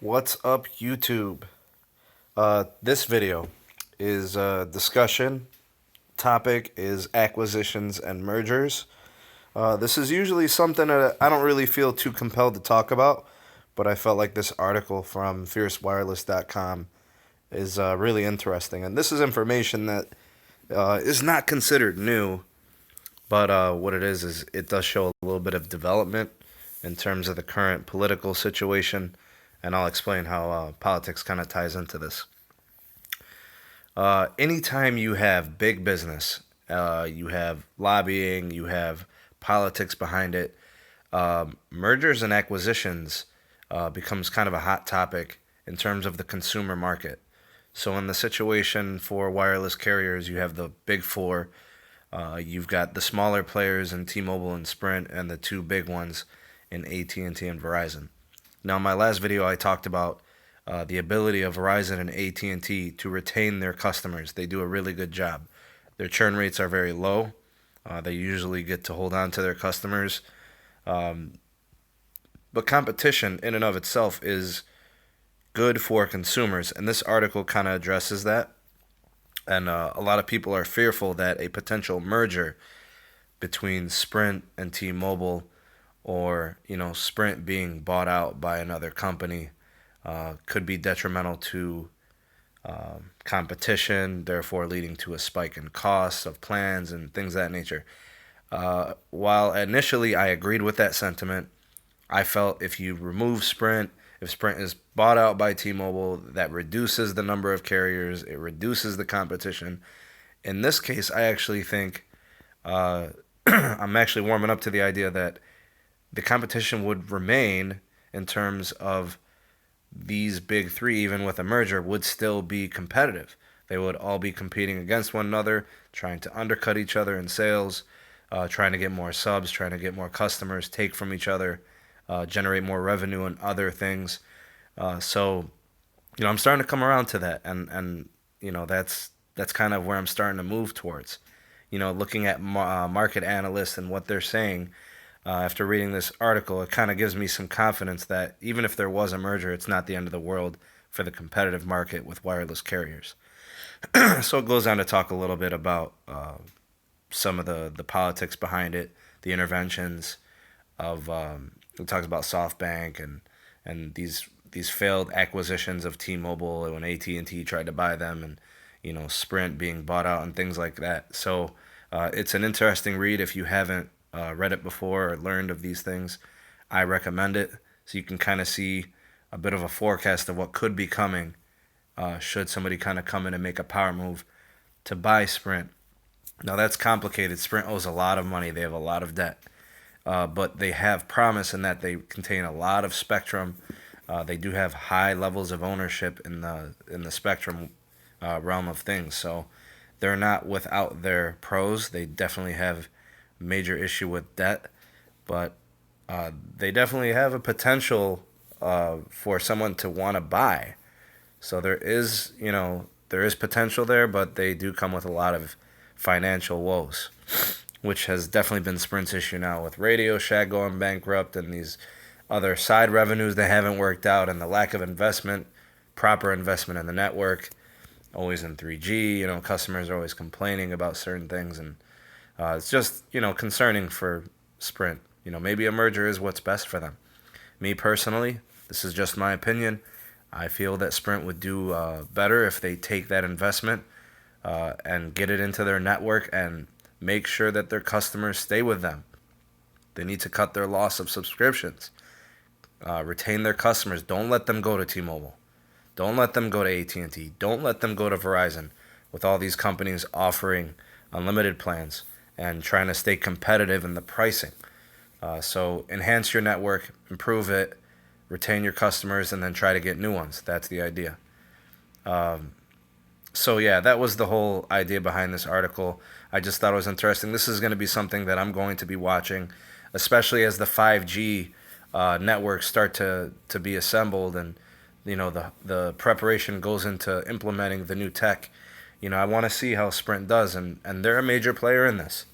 What's up, YouTube? This video is a discussion. Topic is acquisitions and mergers. This is usually something that I don't really feel too compelled to talk about, but I felt like this article from fiercewireless.com is really interesting. And this is information that is not considered new, but what it is it does show a little bit of development in terms of the current political situation, and I'll explain how politics kind of ties into this. Anytime you have big business, you have lobbying, you have politics behind it, mergers and acquisitions becomes kind of a hot topic in terms of the consumer market. So in the situation for wireless carriers, you have the big four. You've got the smaller players in T-Mobile and Sprint, and the two big ones in AT&T and Verizon. Now, in my last video, I talked about the ability of Verizon and AT&T to retain their customers. They do a really good job. Their churn rates are very low. They usually get to hold on to their customers. But competition in and of itself is good for consumers, and this article kind of addresses that. And a lot of people are fearful that a potential merger between Sprint and T-Mobile, or Sprint being bought out by another company, could be detrimental to competition, therefore leading to a spike in costs of plans and things of that nature. While initially I agreed with that sentiment, I felt if you remove Sprint, if Sprint is bought out by T-Mobile, that reduces the number of carriers, it reduces the competition. In this case, I actually think I'm actually warming up to the idea that the competition would remain in terms of these big three, even with a merger, would still be competitive. They would all be competing against one another, trying to undercut each other in sales, trying to get more subs, trying to get more customers, take from each other, generate more revenue and other things. So, I'm starting to come around to that, and that's kind of where I'm starting to move towards. Looking at market analysts and what they're saying. After reading this article, it kind of gives me some confidence that even if there was a merger, it's not the end of the world for the competitive market with wireless carriers. So it goes on to talk a little bit about some of the politics behind it, the interventions of. It talks about SoftBank and these failed acquisitions of T-Mobile when AT&T tried to buy them, and Sprint being bought out and things like that. So it's an interesting read if you haven't read it before or learned of these things. I recommend it so you can kind of see a bit of a forecast of what could be coming should somebody kind of come in and make a power move to buy Sprint. Now that's complicated. Sprint owes a lot of money. They have a lot of debt. But they have promise in that they contain a lot of spectrum. They do have high levels of ownership in the spectrum realm of things. So they're not without their pros. They definitely have major issue with debt, but they definitely have a potential for someone to want to buy. So there is potential there, but they do come with a lot of financial woes, which has definitely been Sprint's issue now with Radio Shack going bankrupt and these other side revenues that haven't worked out, and the lack of investment, proper investment in the network, always in 3G. Customers are always complaining about certain things, and it's just concerning for Sprint. Maybe a merger is what's best for them. Me personally, this is just my opinion. I feel that Sprint would do better if they take that investment and get it into their network and make sure that their customers stay with them. They need to cut their loss of subscriptions. Retain their customers. Don't let them go to T-Mobile. Don't let them go to AT&T. Don't let them go to Verizon, with all these companies offering unlimited plans and trying to stay competitive in the pricing. So enhance your network, improve it, retain your customers, and then try to get new ones. That's the idea. So yeah, that was the whole idea behind this article. I just thought it was interesting. This is going to be something that I'm going to be watching, especially as the 5G networks start to be assembled, and the preparation goes into implementing the new tech. I want to see how Sprint does, and they're a major player in this.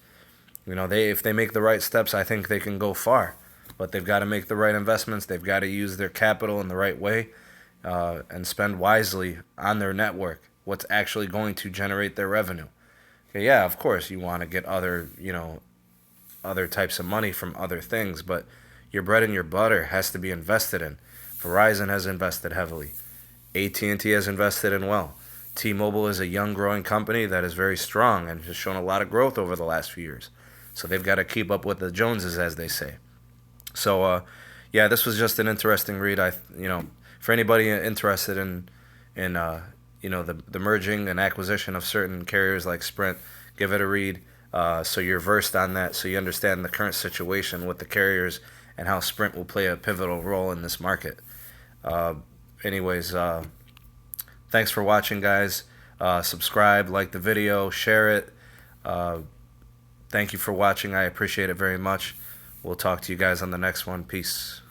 If they make the right steps, I think they can go far. But they've got to make the right investments. They've got to use their capital in the right way. and spend wisely on their network. What's actually going to generate their revenue? Okay, yeah, of course you want to get other, other types of money from other things, but your bread and your butter has to be invested in. Verizon has invested heavily. AT&T has invested in well. T-Mobile is a young growing company that is very strong and has shown a lot of growth over the last few years. So they've got to keep up with the Joneses, as they say. So yeah, this was just an interesting read. For anybody interested in the merging and acquisition of certain carriers like Sprint, give it a read. So you're versed on that, so you understand the current situation with the carriers and how Sprint will play a pivotal role in this market. Uh, anyways, thanks for watching, guys. Subscribe, like the video, share it. Uh, Thank you for watching. I appreciate it very much. We'll talk to you guys on the next one. Peace.